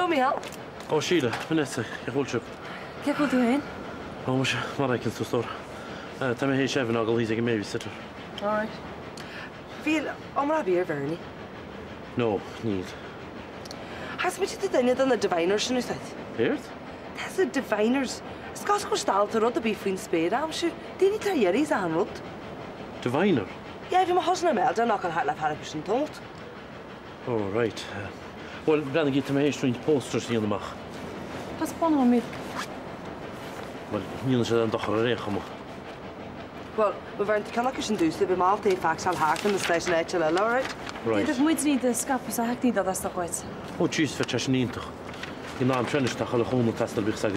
Show me how. Oh, Sheila, Vanessa, je voelt je. Kijk wat doe heen. Oh, maar ik kan zo storen. Tam he chef nog al hier zeggen maybe sitter. All right. Veel omra beer Vernie. No, niet. Has met je dan de diviners nu zit. Heert? Dat is de diviners. Skas gestalter rot de bifin speed am sche. Die niet daar is aan rot. Diviner. Ja, we mogen nou melden nog al half half percent tot. Oh, right. Well, dan get me strange posters in de mag. Pas pon met. Wel, niet zo dan toch regelen maar. Wel, we waren te kannakjes en dus we maal te vaak zal haken in de station uit all right? Right. Dat moet niet de skap, zo haakt niet dat is toch ooit. Oh, jeez, voor 90. Je naam trennis toch al gewoon test al bijzag.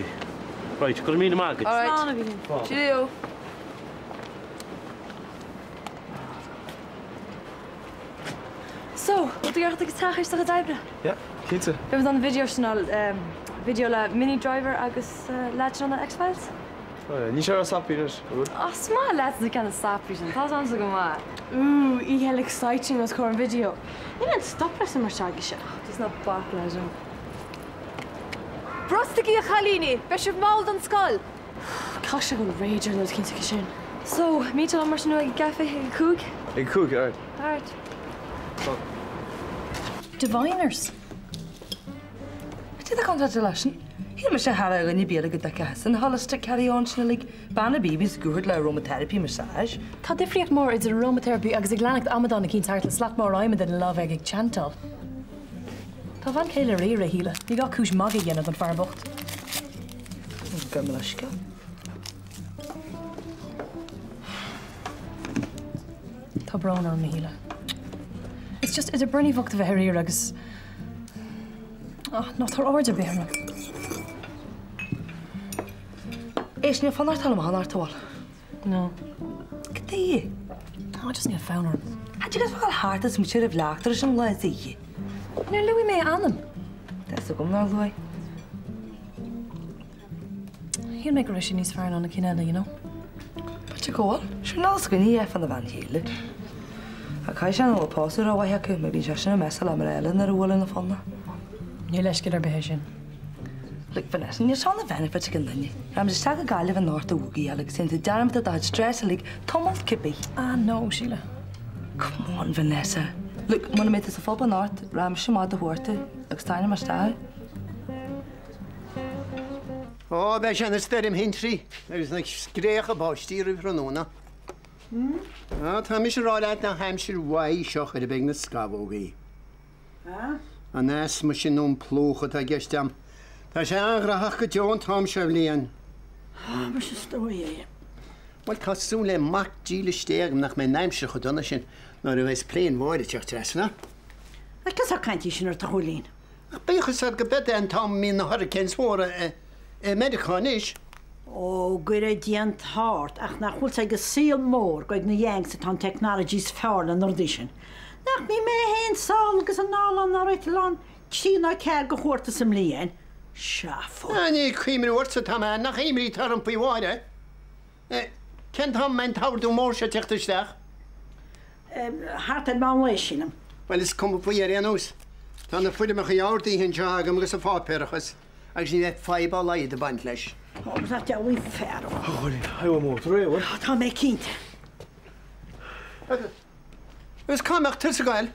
Right, kom mee in de market. All right. Cheerio. Zo, wat dacht ik het graag is toch het Ja, giet ze. We hebben dan de videosnel, video la mini driver agus laat je dan de X-Files. Niet zo sap hier dus. Oh, smaal laat ze kan stapjes en dat is ons gemaakt. Ik heel exciting als gewoon een video. Je bent stoppen maar zeggen. Het is nog pakla zo. Prostiki Khalini, best je mal dan skull. Ik ga gewoon rager dat kind te zien. Zo, meet je dan maar snel een café en koek. Ik kook, uit. Alright. Diviners. Wat is dat congratulations? Hier moet je haar in die beeldige dakkas en alles te carry on snellijk. Bijna baby's goed la aromatherapy massage. Tá difriocht mór is aromatherapy agus ag leannacht amadan a cín tartla slat mór aimime den love ag chantal. Tá bhain chéile réire híle, ní gá cúis mag dhéanamh an farbocht. Gymlaska. Tá brán ar híle. It's just, it's a brunny vocht a bheith réir agus... ná tar áirde béarna. Is niet van haar allemaal naar toe. No. Wat deed je? I just need a phone her. Had je wel hard als moet je er laag, er is een laat zie je. Nu Louis mee aan hem. Dat is ook om naar Louis. He'll make a rush in his fire on the kinella, you know. Wat je goal? Journaals kun je van de wand hele. Ik ga je aan alle pauze er wat je kunt, maar wie je een mes al maar naar de rol in de vonden. Nu les je er bij zijn. Like Vanessa, je zal de weinig wat je kunt doen. Ram ze zeggen gale van Noord de Woogie, Alex. Sinds de daarom dat het stress like Thomas Kippy. Ah no, Sheila. Come on, Vanessa. Look, man met de vol van Noord, ram ze maar de hoorte. Ik sta niet maar staan. Oh, wij zijn er sterk in hintri. Er is nog schreeuwen bouwstieren van Nona. Ja, het is er al uit naar Hampshire Way, schochen de big Scavogie. En naast moet je nu ploegen, dat je stem. Dat is aangehaald gejoond, Hampshire Leon. Ah, maar ze stoor je. Wat kan zo'n mak giele sterren naar mijn naamsje gedaan als je naar de wijs plain woorden zegt, hè? Ik kan zo kantje je naar te holen. Ik ben gezegd gebed en Tom min hurricanes worden medicanisch. Oh, goede dient hard. Ach, nach wil zeggen veel meer. Kijk naar Yanks aan technologies verder naar dischen. Nach me mee heen salges en al naar het land. China kær gehoord is hem leen. Schafo. Nee, ik kwam er woord ze tam aan. Nach hem niet daarom bij woorden. Kent hem mijn touw doen morgen tegen de dag? Hart en man lezen hem. Wel, eens komen voor je renus. Dan voelde me gejaard die in jagen, maar is een vaarpergus. Als je net 5 al uit de band les. Oh, dat jou weer ver. Oh, hij wil motor, hè, hoor. Dat had mijn kind. Dus kom ik tussen gaan.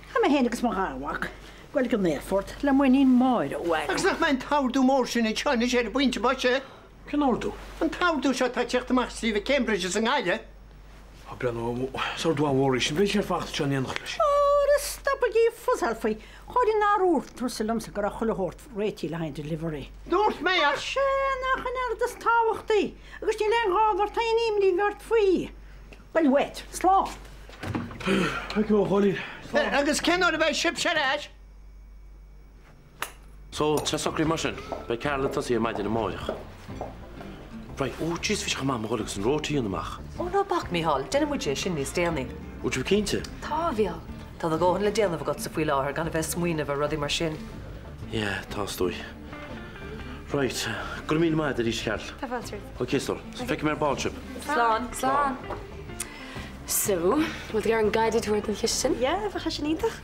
Ga me heen, ik is maar aanwak. Wel, ik heb neervoort. Laat me niet mooi doen. Ik zeg mijn touw doen morgen niet. Kan je er puntje basje? Kan auto. Een touw doen zo dat je te mag Steve Cambridge is een einde. Oh, Brenno, zou du aan worry? Je weet je vacht je niet nog. Oh, dat stap ik je vanzelf. Ga je naar oor. Terwijl ze graag willen hoort. Weet je, lijn delivery. Doort mij af. Schön, naar de stouwig die. Ik is niet lang gehad, dat je niet meer werd vrij. Wel, weet, slaap. Ik wil gewoon Ik is kennen bij schip Sraith. Zo, het is ook niet meer. Bij Karel dat je mij in de morgen. Right, oh, jeez, wie gaan maar een roti in de mag. Oh, no bak me hal. Den moet je shin niet stelni. Wat je kindje? Tavial. Dan go hun le delen we got so veel lager. Gan best moeine van ruddy machine. Ja, dat is toch. Right, kom mee maar de die Karel. Dat was het. Oké, zo. Fik meer ballchip. Slaan. Zo, moet ik er een guided worden gisteren? Ja, we gaan je niet toch?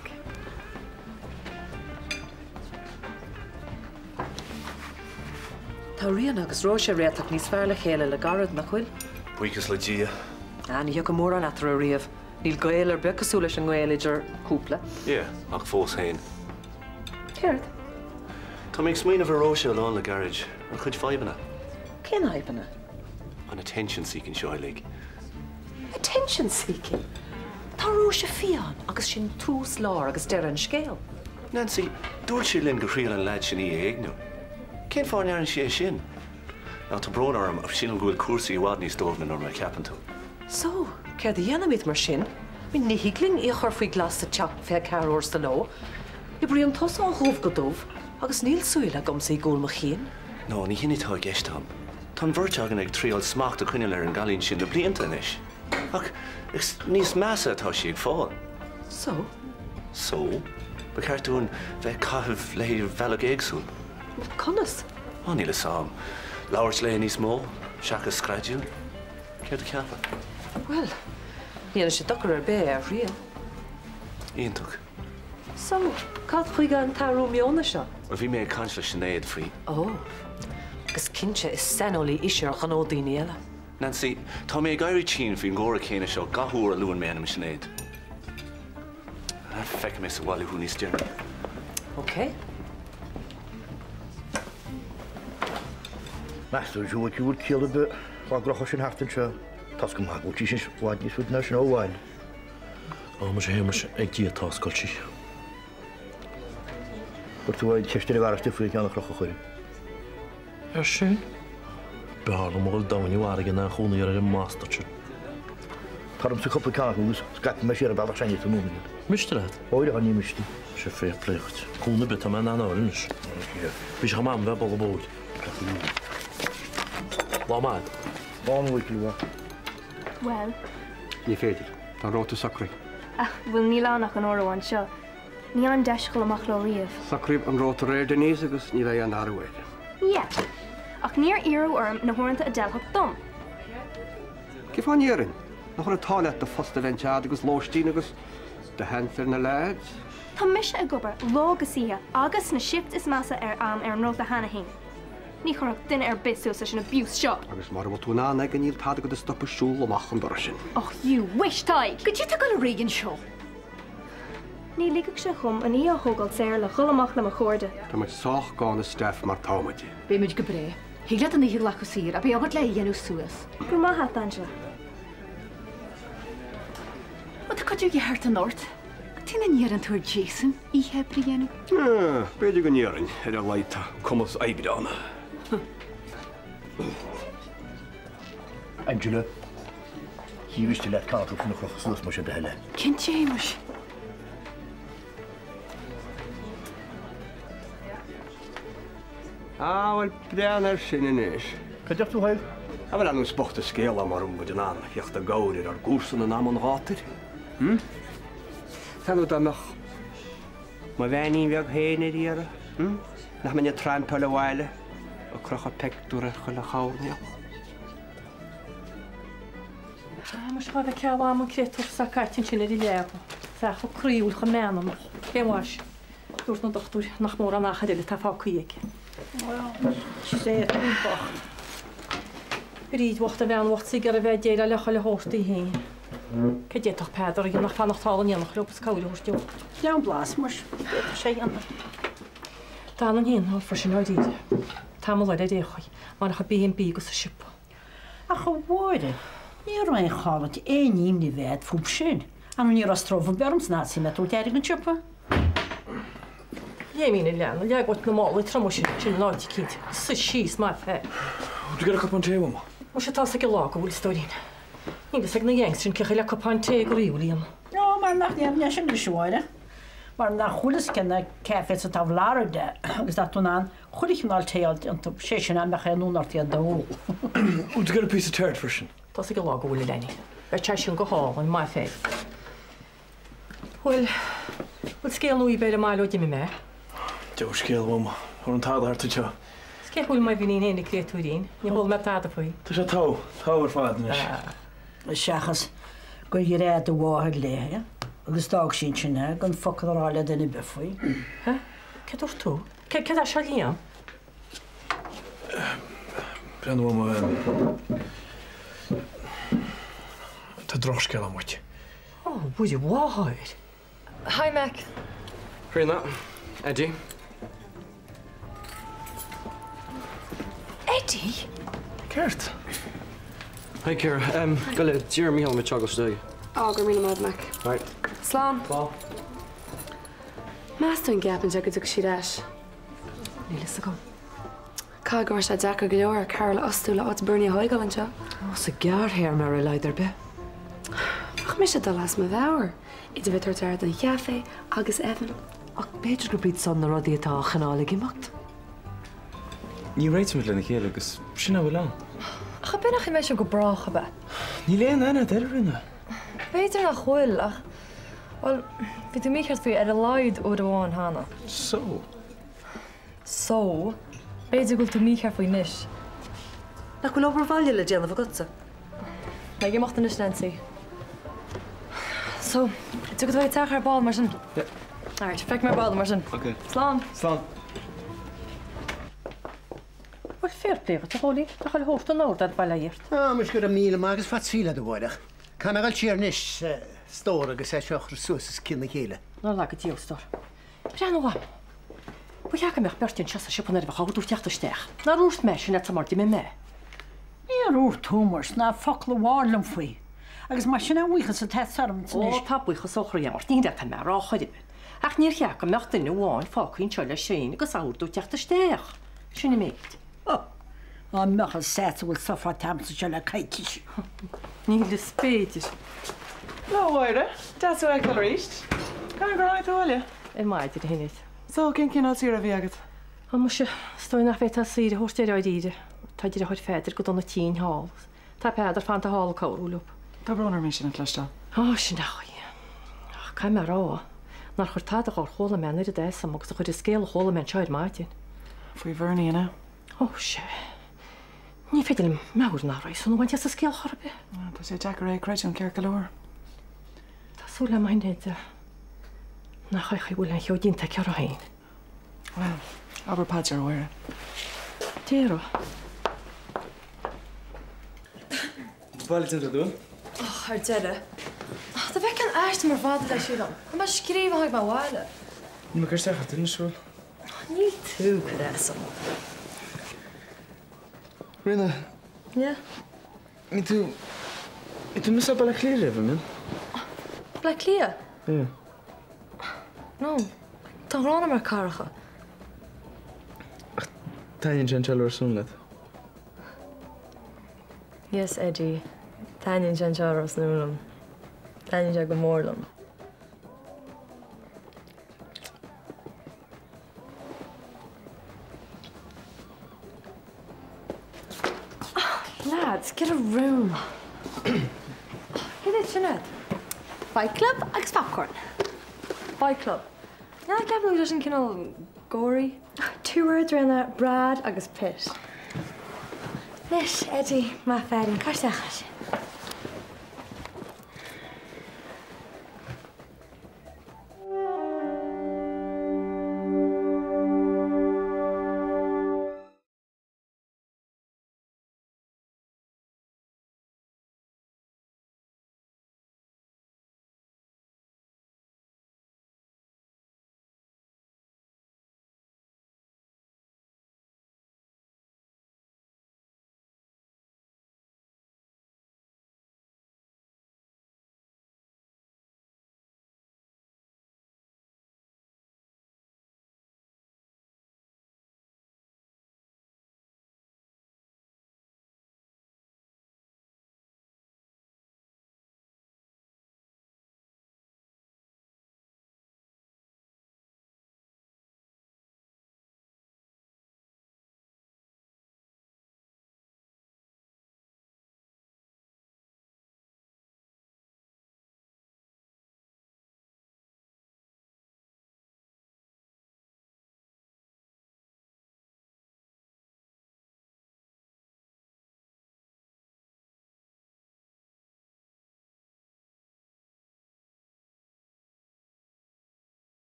Tá rian agus ró sé réach níos fearla chéile le garad na chuil. Buchas le dia. Ní heag go mór an atar a riamh. Níl gael ar becasú leis an ghaelidir cúpla. Ach fós hain. Céird? Tá méid smaoine bh róise lán le garage an chuid faibanna. Cén haibana? An attention-seeking seoigh. Attention-seeking? Tá ró sé fián agus sin tús lár agus deir an scéal. Nancy, dúirt sí linn go chríal an leid sin í éagnú. Cén fáinearan sé sin? Ná tá brón orm a sin an gúil cuasaí bhád níos dómhna nó le ceapan tú. So, céir a dhéanamid mar sin, mi ní higlinn í chur faoi glas a teach fé cear ors de nó. I brí an tos an chomh go dómh, agus níl súile gomsaí gúil mo chéan. No, ní hinítá gceist am. Tá bhirteagan ag tríal smacht a chuine ar an galín sin do blianta inis. Ach, níos measa atá si ag fáil. So? So? Ba ceartún bheith caithh le bhealach éagsúil. Conas? Níl is am. Labhairt le níos mó, seachas scraidiúil. Céir do ceapa? Well, níana sé dochar ar bé ar rian. Íontach. So, cad chuig an tarú mionna seo? Well, bhí mé ag caint le sinnéad faoi. Agus cinse is sanolí isir a chanó daoine eile. Nancy, tá mé gaiirí tín faoin ggóra chéine seo gathúr a luan mé anam sinnéad. Feice mé sa bháilú hú níos dearna. OK. Master, you would kill a bit. Well, groch sin haftan seo. Tas go mag, which is what you would know why. Mas hémers ag dí atáscail sí. But tú id ceistir bhar stifuí ceanna groch chuir. Sin? Beála móil dahainú aige na chúna ar an master. Tarm sa coppa cáús, scat me sé a bhealach seinine tú múna. Mistrad? Óide a ní mistí. Sé fé plécht. Chúna bit am an áris. Bhí sé mám bheith bol a bóid. Lá máid? Bán bhfuil le. Well. Ní féidir, tá róta sacraí. Bhfuil ní lánach an óráin seo. Ní an deiscail amach le riamh. Sacraíb an róta réir den níos agus ní bheith an áhhaid. Ie. Ach níor iarú orm na hóranta a delthach dom. Cé fáiníarin? Nach chur atáile de fosta bhaintead agus lóistín agus de henfir na leid. Tá mise a gobar lágus ihe agus na sipt is massa ar an róta hana hain. Ní chorach duine ar bisú sa sin abuse seo. Agus mar bh túna ag an níl táda go de stoppa siúil amach an dora sin. Och, you wish-taig! Go dtí go rigan seo? Ní ligach sé chum a ní a thógáil séir le cholamach le a chuirde. Tá meid sách gána Steph mar támaidí. Bé muid go bré. Híle an íhir lecha sír a bé agad le dhéanú suas. Gur má hat Angela. Wat coú geart an ort? Tína níar an túir Jason í hebri dhéanú? Beidir go níarin ar a leita cumas aigedána. Angela, hí viste le cáú fan na chrochas lus mar sé de heile. Cin James? Bhfuil breanar sin inis. Cadeach tú haibh? A bhfuil anú spochta scéala mar bud an anna cheocht a gáir ar gúsan an am an gátir. Tanú amach má bheín bheag héana íara? Nach man trampa le bhile a crocha peicúra chu le cháne. Mas chuir a ceá an crétar sa caitin sinna í lepa. Sa chu críúil chu méanam chéháis. Dúirt na dochtú nach mór an nachchaile tá fácuíic. sé úbocht. Ríd wacht a bhean wacht sig ar a bheith déile le choile hóstaí hé. Ke déach peidir gin nach fannachttálan íanach lepas cáúirtú. Lean blas mar sé an. Tá an híon há far sin áidíide. Tá le a déchaid mar nach bíon bí go sa sipa. A chu bhide. Ní rain chalat éím ní bheith fúb sin. An ní rastrofa berms náí me tú deir an sipa? Dhé mína leanna leaghat na mála tram sin sin láiti cíd. Sa síos má fé. Tú gar a cupán téim? Mu sé tá go lá go bhfuil stoín. Nígus ag na dhéang sin cecha le cupán té go riúlíam. No, mar nach ne sin seáire. Mar nach chulas cinna cefe a tá láide agus dat tú an chuirichnál téalt an sé sin an mecha núnartí a dó. Út gar a pí a teir frisin. Tá go lá go bhfuil lení. Be te sin go háil an mai fé. Bhfuil bhfuil scéalú beidir máile di mé? Deir scéalhm ar an táharta teo. Scéhfuil mai bhíon héna créatúín, ní bhil me táda faoi. Tá sé táhar fád. Seachas go dí réad a bháthir léthe, agus dag sin sinne gan focaráile denna befuoi. Ceúir tú? Ce a se líam? Brenn me Tá droscail am muid. Oh, bhfuil bháthir. Hi, Mac. Rina, Eddie. Eddie? Kurt. Hi, Kira. Go le Jeremy home with Chagos Day. Oh, gur míle mád Mac. Right. Slán. Slán. Meastain gapan te go dtí si leis. Nílas a go. Cá gur sé deacar go leor Carol osúla áit burní hoigáil anseo. Oh, sa gearthair mar a leidir be. Ach mis sé dul as ma bheabhar. Idir bheith tuair den cheafé agus Evan. Ach beidir go bríd san na rodí atá chanála gimacht. Ní réit mit lena chéile agus sinna bhfuil an. Ach, binach I meis go bracha be. Ní léon ana rinne. Beidir nach chhuiil ach... Wel, fi tú míchart fi ar a laid ó bháin hána. So? So? Beidir gúil tú míchart fwy nis. Nach bhfuil obervalja le déanamh gotsa. Na gimachta nis lensi. So, tu go dweud teach ar bal mar sin? Ja. Alright, fek mar bal mar sin. Oké. Slán. Slán. Wel fair play, ta holi, ta holi host yn awr dad bala irt. Mys gyda mil yma agos fat sfila dy fwydach. Can agael ti'r nis stor agos esioch rhywsus cyn y ceile. Na lag y diw stor. Bren o am. Pwy ag am eich berti'n chas a siwpan ar efo chawd wrth iach stech. Na rwrst mes yn eto mordi me me. Ni ar wrth tumors na ffocl o warl yn ffwy. Agos mae sy'n awych as y teth sarm yn O, ta bwych os ochr iamor. Ni'n dweud am ar ochr i. Ach ni'r chiach am eich dyn nhw o'n ffocwyn siol a sy'n agos awr dwt iach stech. Sy'n i meid. O, mech al set wyl soffa tam sy'n siol a caetish. Ni'n lysbeidir. No, waire. Das o eich rist. Gan gwraid o alia. E maid i'r hynnydd. So, cyn cyn o tira fi agad. O, mwysio, stoi na feta sydd y hwrst erioed i'r. Ta di'r hoed ffedr gydon y tîn hol. Ta pedar fan ta hol cawr wlwb. Ta bron ar mission at lasta. O, sy'n dach i. Cael mae'r o. Na'r chwrtad ag o'r chol y men i'r desam, agos ych wedi sgel y chol y men sioed maidyn. Fwy fyrni yna. O, se. Ni ffedil mawr na rai, so nhw'n waint as y sgel chorbe. Ta se Jack Ray Craig yn cer galor. Ta sŵla mae'n nid. Na chai chai wylen llio dyn te cior o hain. Wel, aber pads ar waire. Tero. Bwali ti'n dod Oh, ar dere. Da fe can aist mar fad da sydd am. Mae sgrif o haig ma wale. Ní me cyrsteach ar dyn siwl. Ni tu credesol. Rina, Ie? mi tu... Mi tu misa bala clir efo min? Bla clia? Ie. No. Ta hrana mar caracha. Ta'n jen siarad o'r swnled. Yes, Eddie. Tannin jan charos nulum. Tannin jag morlum. Lads, get a room. Hey there, Jeanette. Fight Club agus popcorn. Fight Club. Yeah, I can't believe there's an gory. 2 words around that, Brad agus Pitt. Nis, Eddie, ma fedin, carsachas.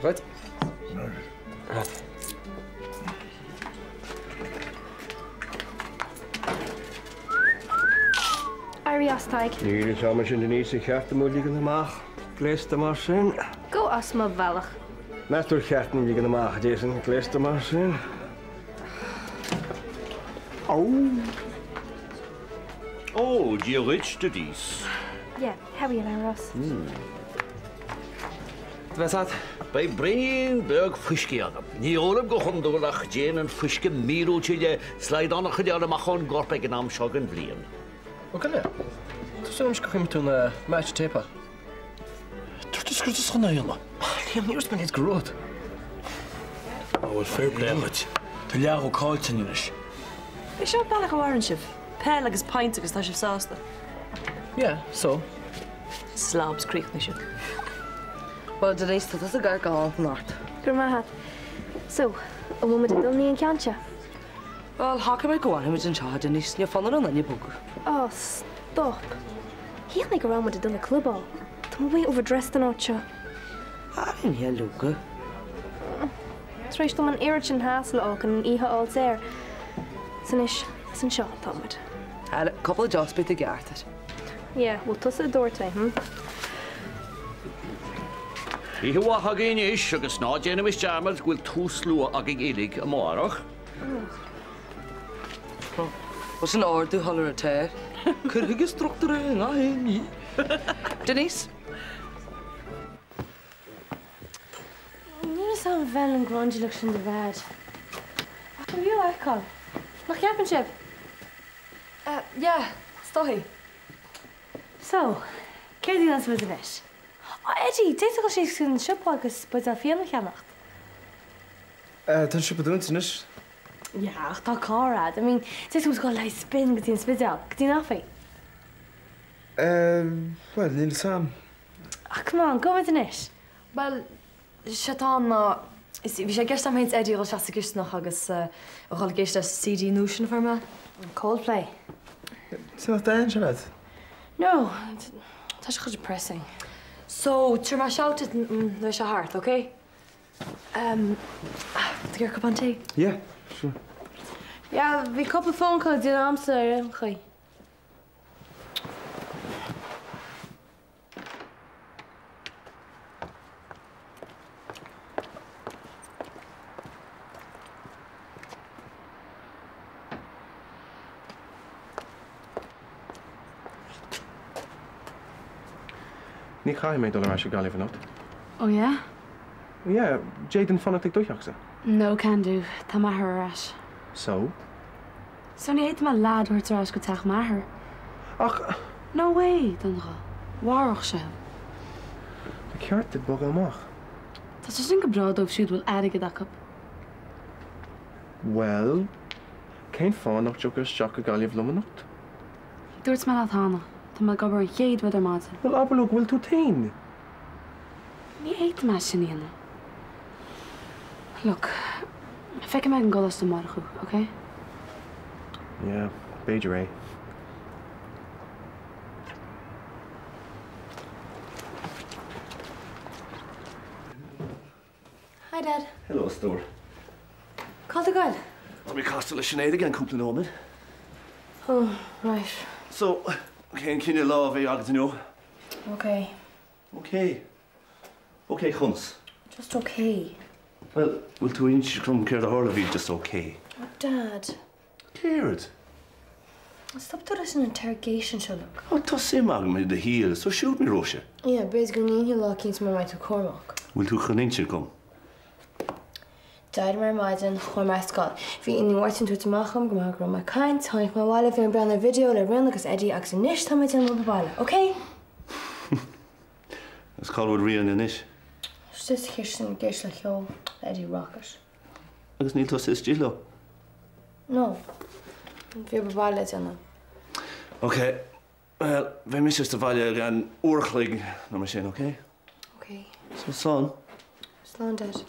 Right. Arias taig. Níl is am sin níos a cheartta mú lígan amach. Gléiste mar sin. Go as má bhealach. Meúr cheartna lígan amach dé san gléiste mar sin. Oh, die rich to these. Yeah, heavy in Ross. Wat dat? Bij Brainberg Fischgeagam. Niet oorlog begon door de Jane en Fischke Mirootje, slijt aan de gedjaren maar gewoon gorpig en am schokken vliegen. Oké, ja. Toen zijn we misschien toen match tape. Toen is het gewoon een jongen. Liam, nieuws ben niet groot. Oh, wat fair play met. De jago koud zijn jullie. Is je ballig orange? Pell agus pint agus tá sibh sásta. Ja, so. Slabs creek na sibh. Well, Denise, dat is a gar gáil nacht. Gur maithe. So, a bhfuil de dulnaí an ceanse? Well, haca mé goáin mit an seá, Denise, ní fannar an inne búgur. Oh, stop. Híoch na go rá de dulna clubá. Tá bhfuil overdressed an áitseo. In here, Luca. Sraith dom an éirit an hasla ach an ihe áil séir. San is san seo támid. Had a couple of jobs bit to get it. Yeah, well, tusa a dúirta, Ihe wa hagin is, agus ná James Jarmels gwil túslú agig ilig a marach. Was an ordú hallar a teir. Cur higus structure na hé Denise? Ní is an bheil an grandiach sin de bhead. Ach, an bhíú eáil. Nach ceapan sib? Yeah, stohi. So, céirdí an bud a bheis. Eddie, déit go sé sin sipa agus bud a fianna cheannacht. Tá si bedoen is. Ja, ach, tá cárad. I mean, déit go lei spin go tín spideal. Go tín áfé? Well, níl sam. Ach, come on, go with an ish. Well, Shatán ná... Bhí sé gist am héint Eddie ó seasta gistnach agus ó gist CD Notion for me. Coldplay. Tá dain se leid? No, tá sé chuid depressing. So, tuair mar sealtid nó se hart, okay? Gur cup an tea? Yeah, sure. Ja, bhí couple phone call dí amsa ar an chuí. Ní chaim méid dul se galí fannacht. Oh, yeah? Yeah, Jaden fannacht ag dúiseach sa. No can do. Tá maithir arás. So? So ní éit má lad huirt arás go teach maithir. Ach... No way, Donra. Warach se. Tá ceart id bog amach. Tá sé sin go brad óh siúd bhfuil aige dacap. Well, céin fánacht jogur seach a galíomh lumanacht. Dúirt me leathána. Tá me gobar an chéad wad ar máta. Well, abalúg bhfuil tú tain. Ní éit me sin íana. Look, feice me an golas do marchu, okay? Yeah, beidir é. Hi, Dad. Hello, Store. Call the girl. Tá mé castal leis sinnéad gan cúpla nómid. Oh, right. So, cén cinenne lá bheith agat nó? Okay. Okay. Okay, chuns. Just okay. Well, bhfuil tú inch chum céir a hála bhí just okay. Oh, Dad. Céird? Stop doing this an interrogation, shall look. Oh, tá sim agam me de híal, so siúd mi róise. Yeah, basically, ní hiú lá cíns mar mai tú Cormac. Bhfuil tú chunintir gom? Daid mar maidin chuir mai scáil. Bhí in nuirtin tú tamacham go mar mai caint, tháinig mar bhile bhí an breanna video le rin agus Eddie agus in níis tá maidin le bhile, okay? Is cáilhúd rian in isis. Stis sin géis le cheol Eddie Rockers. Agus níl tú is dílo? No. Bhí bhile anna. Okay. Well, bheith mis is de bhaile gan uorchlig na mar sin, okay? Okay. So, son? Slán, Dad.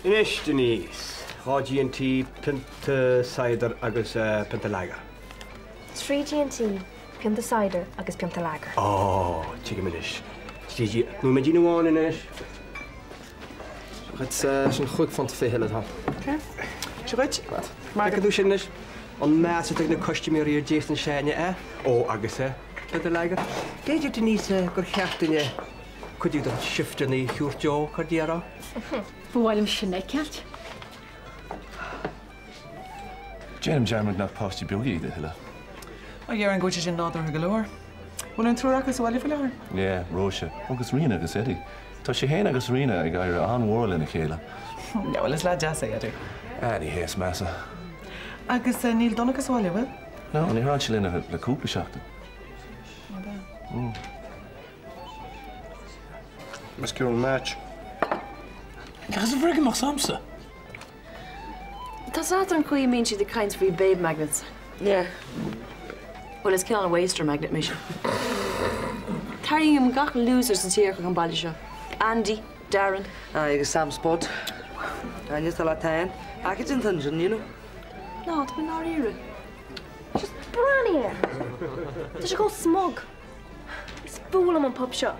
Inis, Denise. G&T, Pinta Cider agus Pinta Lager. 3 G&T. Pianta cider agus pianta lager. Oh, chicken minish. Gigi, nu met die one in is. Het is een goed van te veel het had. Oké. Goed. Wat? Maar ik doe je niet. On maat het de kostuum hier Jason Shane, eh? Oh, agus hè. Pianta lager. Deed je het niet gerecht in je? Could you dat shiften die Joe cardiera? Bhfuil sinna ceart. James Jarman nach past biogi de hille. You're an gote sin nádar galore. Bhfuil an trúachas bhile fi leir? Yeah, Rosa. Agus Rina agus Eddie. Tá sé héana agus Rina ag ar anhil ina chéile. Ja, well is le jazz idir. Ní héas measa. Agus níl donachas bhile bhfuil? No, ní ran se lena le cúpla seachta. Mas cear an match. Agus a bhriga mar samsa. Tás átar an chuí mín si de caiint faoi babe magnets. Yeah. Well, is ceann a waster magnet mission. Taring am gach losers an tíar an bailí seo. Andy, Darren. Agus Sam Spot. Anya tal tain. Agus in dungeon, you know. No, tá ná ire. Just bran here. Tá sé go smug. Is búil am an pub seo.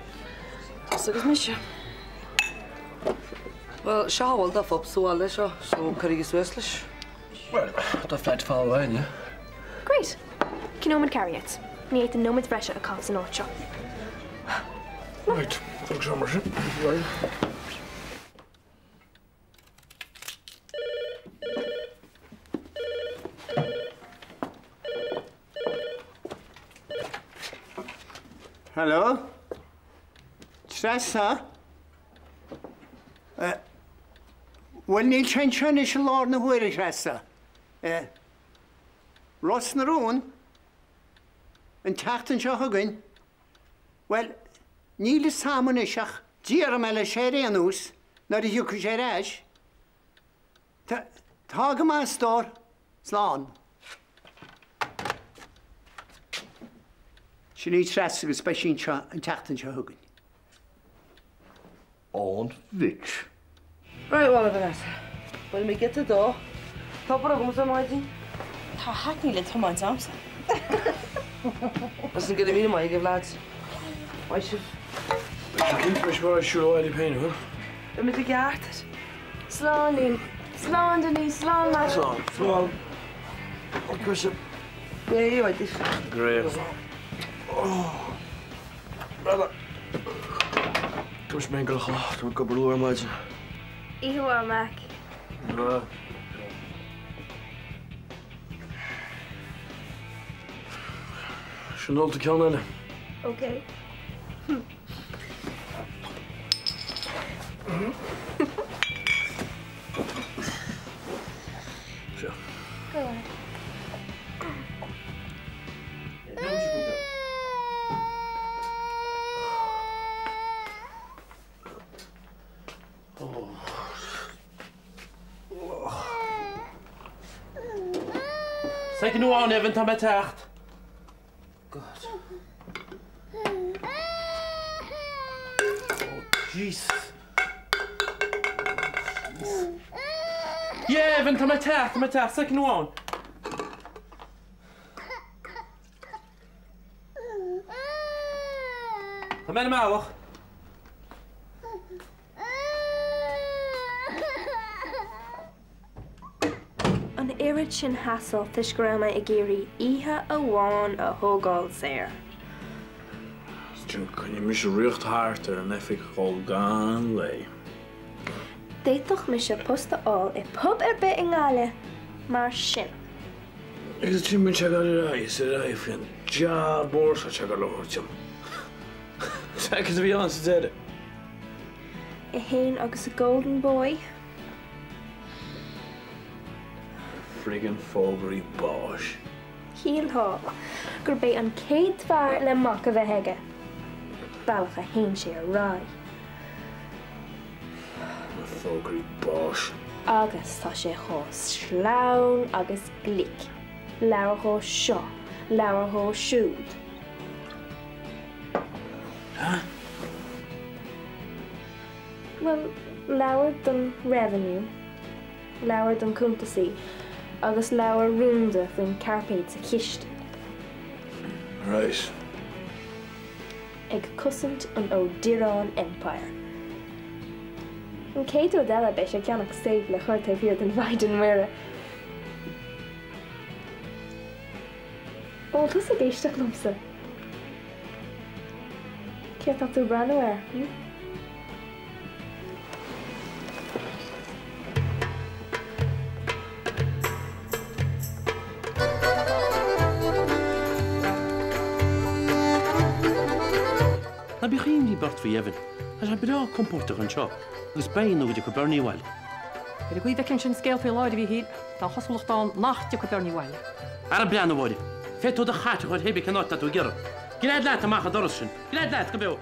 Tás agus mis seo. Well, seáil da fop súáil seo, so chuigus Westlis. Well, dat flight fall away, yeah. Great. Cinnóid carriet. Ní éit an nóid breise a cá san áit seo. Right, thanks so much. Right. Hello? Tressa? Well, níl trein is lár na huair Tressa. Ross na rún? An teachtan seo again? Well, níl is saman iseach díar me le sé réanús nar a hiúca sé réis. Tá go má stór slán. Sin ní Tressa agus speisiín seo an teachtan seo again. On Vich. Right, well, Vanessa. Will we get the door? Top of the room, Marty. Tá hackney le tomáin samsa. Wasn't going to be my give lads. Why should? Fish war sure any pain, huh? Let me take it. Slán, Liam. Slán, Denise. Slán, lad. Slán. Of course. Yeah, you like this. Great. Oh. Brother. Kus mijn gel gehad, toen ik op de maatje. Ihu ar Mac. Ja. Je nul te kennen. Okay. Zo. Go on. Zeg nu aan even aan mijn taart. God. Oh, Jesus. Ja, even aan mijn taart, Zeg nu aan. Ga met hem hoor. An irid sin hassle tuis grama I géirí ihe a bháin a thógáil séir. Stu kan je mis richt harter en effig gol gaan lei. Déitoch me se posta áil I pub ar bit in gáile mar sin. Ik zit je met chagal reis, reis en ja borsa chagal hoortjum. Zeg eens wie aan ze zeggen. I héin agus a golden boy. Friggin' foggery bosh. Cíalthá gur bé an céad bhar le mac a bheith heige. Bailach a héin sé a rá. Foggery bosh. Agus tá sé chó slán agus glic. Leabhar chó seo, leabhar chó siúd. Huh? Well, leabhar don revenue, leabhar don cúntasaí, agus leabhar rúnda faoin carpéid sa chiste. Right. Ag cosint an ó Dirán Empire. An céadú deile beis sé ceannach save le chuirt a bhíad an bhaid an mhuire. Ó, thus a géisteach lumsa. Ceart ach tú brandhar, Na bhíon ní bart fi Evan. Has a bra compórtach an seo, agus bain nó go burní bhile. Yr gwydd ac yn sy'n sgel fi loed i fi hyd, da choswlwch da'n nacht i'w cyferni wael. Ar y blian o fodi. Fe tod y chat o'ch heb i cynot at o gyro. Gwneud let y mach o dorosyn. Gwneud let, gybew.